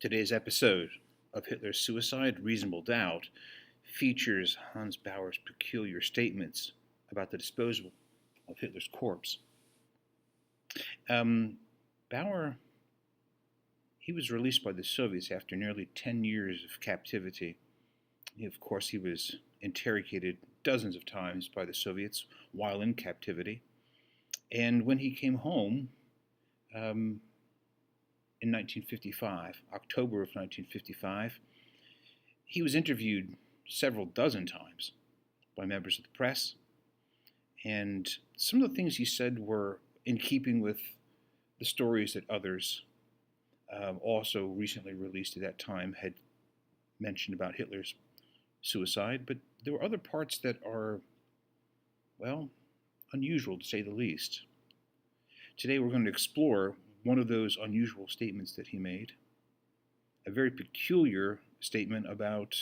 Today's episode of Hitler's Suicide, Reasonable Doubt features Hans Baur's peculiar statements about the disposal of Hitler's corpse. Baur, he was released by the Soviets after nearly 10 years of captivity. Of course, he was interrogated dozens of times by the Soviets while in captivity. And when he came home, in 1955, October of 1955, he was interviewed several dozen times by members of the press, and some of the things he said were in keeping with the stories that others, also recently released at that time, had mentioned about Hitler's suicide, but there were other parts that are, well, unusual to say the least. Today we're going to explore one of those unusual statements that he made, a very peculiar statement about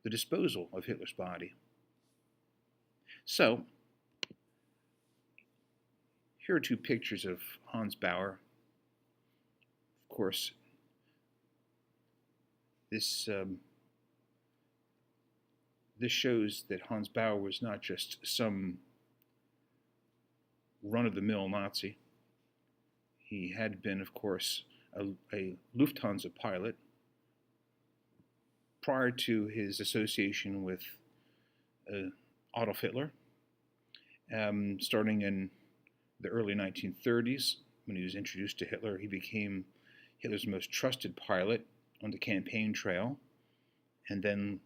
the disposal of Hitler's body. So, here are two pictures of Hans Baur. Of course, this shows that Hans Baur was not just some run-of-the-mill Nazi. He had been, of course, a Lufthansa pilot prior to his association with Adolf Hitler, starting in the early 1930s. When he was introduced to Hitler, he became Hitler's most trusted pilot on the campaign trail. And then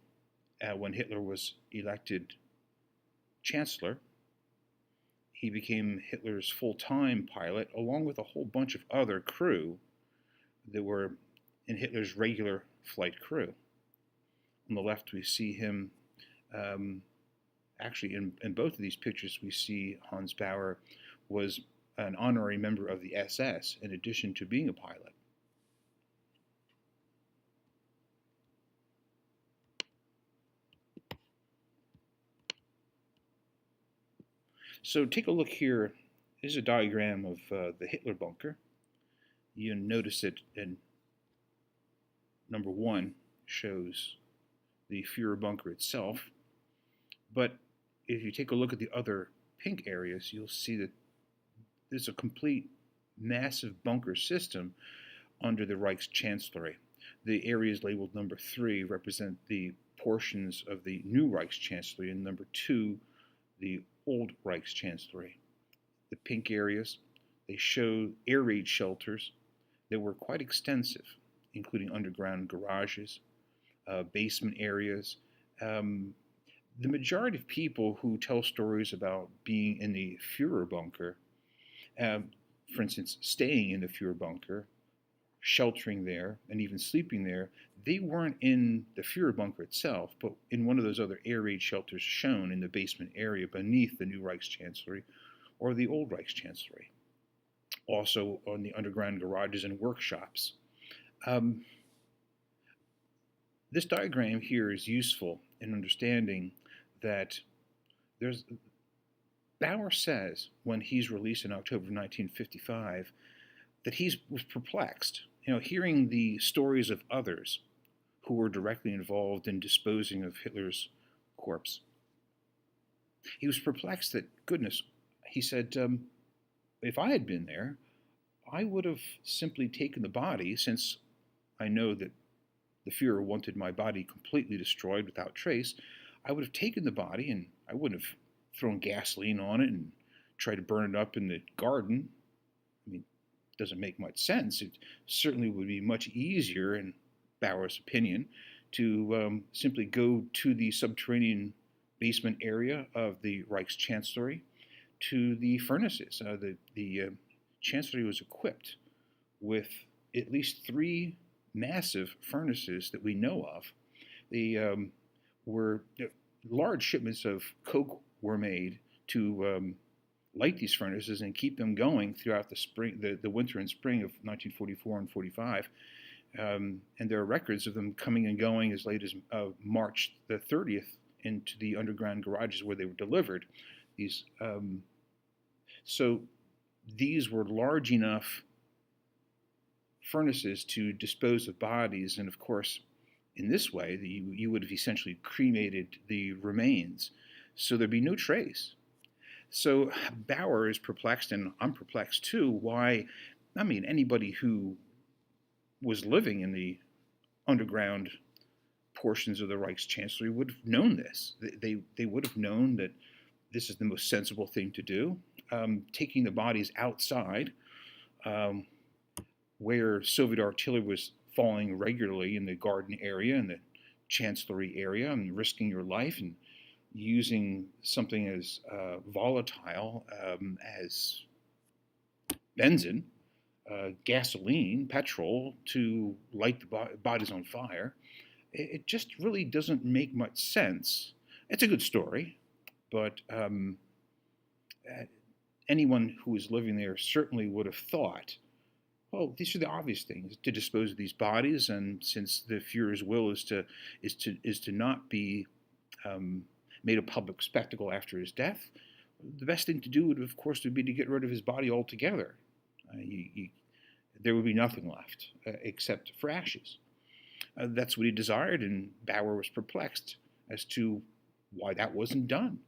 when Hitler was elected chancellor, he became Hitler's full-time pilot, along with a whole bunch of other crew that were in Hitler's regular flight crew. On the left, we see him, actually in both of these pictures, we see Hans Baur was an honorary member of the SS in addition to being a pilot. So take a look here. Here's a diagram of the Hitler bunker. You notice that in number 1 shows the Führer bunker itself. But if you take a look at the other pink areas, you'll see that there's a complete massive bunker system under the Reichschancellery. The areas labeled number 3 represent the portions of the new Reichschancellery, and number 2, the old Reichschancellery. The pink areas, they show air raid shelters that were quite extensive, including underground garages, basement areas. The majority of people who tell stories about being in the Führer bunker, for instance, staying in the Führer bunker, sheltering there, and even sleeping there, they weren't in the Führer bunker itself, but in one of those other air raid shelters shown in the basement area beneath the new Reichschancellery or the old Reichschancellery. Also on the underground garages and workshops. This diagram here is useful in understanding that Baur says when he's released in October of 1955 that he was perplexed. Hearing the stories of others who were directly involved in disposing of Hitler's corpse. He was perplexed that, goodness, he said, if I had been there, I would have simply taken the body, since I know that the Führer wanted my body completely destroyed without trace. I would have taken the body, and I wouldn't have thrown gasoline on it and tried to burn it up in the garden. I mean, it doesn't make much sense. It certainly would be much easier, in Baur's opinion, to simply go to the subterranean basement area of the Reichschancellery, to the furnaces. The Chancellery was equipped with at least 3 massive furnaces that we know of. They were large shipments of coke were made to light these furnaces and keep them going throughout the spring, the winter and spring of 1944 and 45. And there are records of them coming and going as late as March the 30th into the underground garages where they were delivered. So these were large enough furnaces to dispose of bodies, and of course, in this way, you would have essentially cremated the remains, so there'd be no trace. So Baur is perplexed, and I'm perplexed too. Why? I mean, anybody who was living in the underground portions of the Reichschancellery would have known this. They would have known that this is the most sensible thing to do. Taking the bodies outside, um, where Soviet artillery was falling regularly in the garden area and the chancellery area, and risking your life and using something as volatile as benzene, gasoline, petrol to light the bodies on fire. It just really doesn't make much sense. It's a good story, but uh, anyone who was living there certainly would have thought, well, these are the obvious things to dispose of these bodies, and since the Führer's will is to not be made a public spectacle after his death, the best thing to do would, of course, would be to get rid of his body altogether. There would be nothing left except for ashes. That's what he desired, and Baur was perplexed as to why that wasn't done.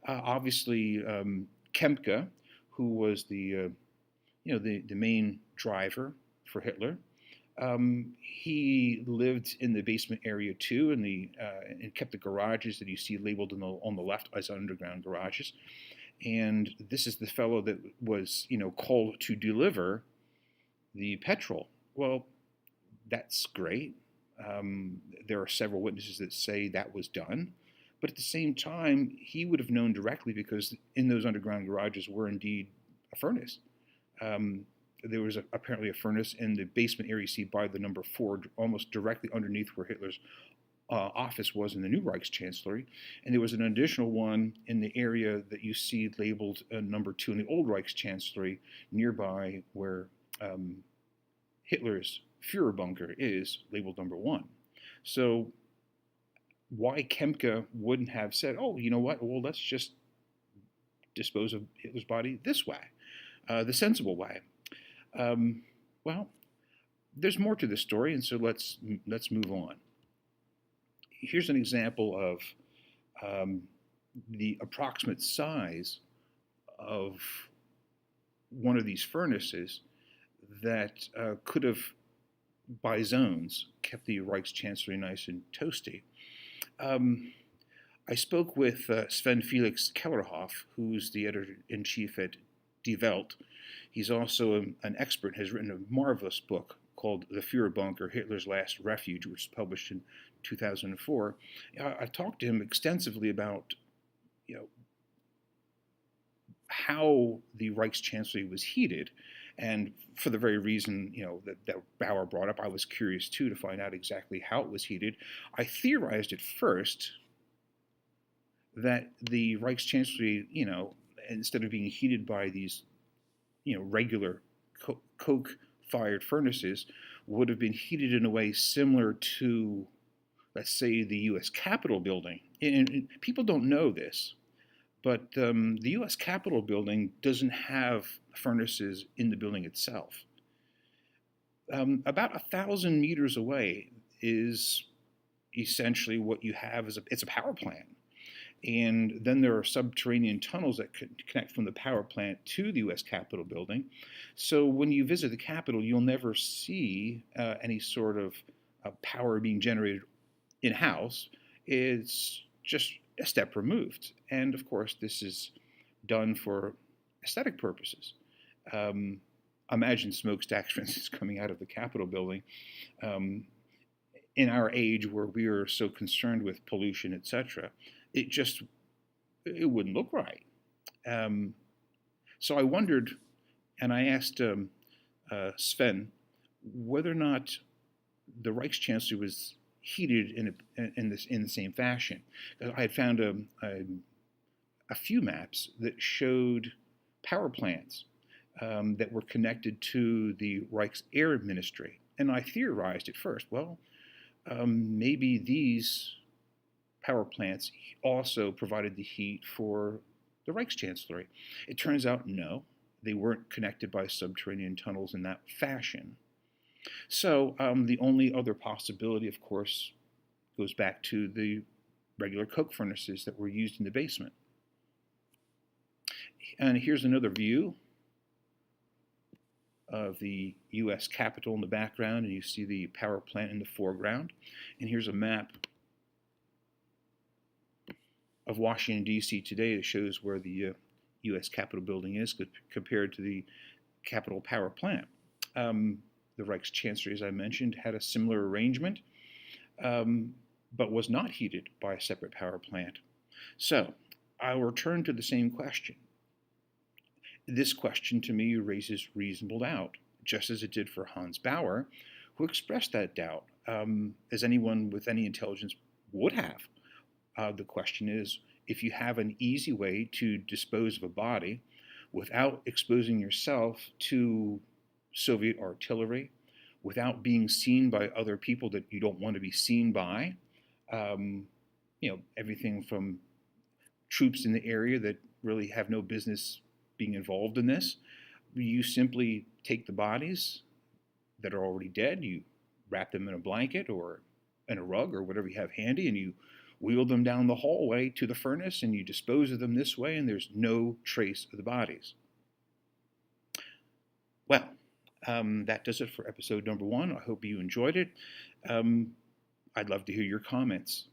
Obviously, Kempka, who was the main driver for Hitler, he lived in the basement area too, and kept the garages that you see labeled on the left as underground garages. And this is the fellow that was called to deliver the petrol. Well, that's great. There are several witnesses that say that was done. But at the same time, he would have known directly because in those underground garages were indeed a furnace. There was apparently a furnace in the basement area you see by the number 4, almost directly underneath where Hitler's office was in the new Reichschancellery. And there was an additional one in the area that you see labeled number 2 in the old Reichschancellery, nearby where Hitler's Führer bunker is, labeled number 1. So why Kempka wouldn't have said, oh, you know what, well, let's just dispose of Hitler's body this way, the sensible way. Well, there's more to this story, and so let's move on. Here's an example of the approximate size of one of these furnaces that could have, by zones, kept the Reichschancellery nice and toasty. I spoke with Sven Felix Kellerhoff, who's the editor-in-chief at Die Welt. He's also an expert, has written a marvelous book called The Führer Bunker, Hitler's Last Refuge, which was published in 2004. I talked to him extensively about how the Reichschancellery was heated. And for the very reason that Baur brought up, I was curious too to find out exactly how it was heated. I theorized at first that the Reichschancellery, instead of being heated by these, regular coke-fired furnaces, would have been heated in a way similar to, let's say, the U.S. Capitol building. And people don't know this, but the U.S. Capitol building doesn't have furnaces in the building itself. About 1,000 meters away is essentially what you have is it's a power plant. And then there are subterranean tunnels that connect from the power plant to the U.S. Capitol building. So when you visit the Capitol, you'll never see any sort of power being generated in-house. It's just a step removed. And of course, this is done for aesthetic purposes. Imagine smokestacks, for instance, coming out of the Capitol building. In our age where we are so concerned with pollution, etc., it wouldn't look right. So I wondered, and I asked Sven whether or not the Reichschancellery was heated in the same fashion. I had found a few maps that showed power plants that were connected to the Reich's Air Ministry, and I theorized at first, well, maybe these power plants also provided the heat for the Reichschancellery. It turns out no, they weren't connected by subterranean tunnels in that fashion. So the only other possibility, of course, goes back to the regular coke furnaces that were used in the basement. And here's another view of the U.S. Capitol in the background, and you see the power plant in the foreground. And here's a map of Washington, D.C. today that shows where the U.S. Capitol building is compared to the Capitol power plant. The Reich's Chancellery, as I mentioned, had a similar arrangement, but was not heated by a separate power plant. So I'll return to the same question. This question to me raises reasonable doubt, just as it did for Hans Baur, who expressed that doubt, as anyone with any intelligence would have. The question is, if you have an easy way to dispose of a body without exposing yourself to Soviet artillery, without being seen by other people that you don't want to be seen by, everything from troops in the area that really have no business being involved in this, you simply take the bodies that are already dead, you wrap them in a blanket or in a rug or whatever you have handy, and you wheel them down the hallway to the furnace and you dispose of them this way, and there's no trace of the bodies. Well, that does it for episode number 1. I hope you enjoyed it. I'd love to hear your comments.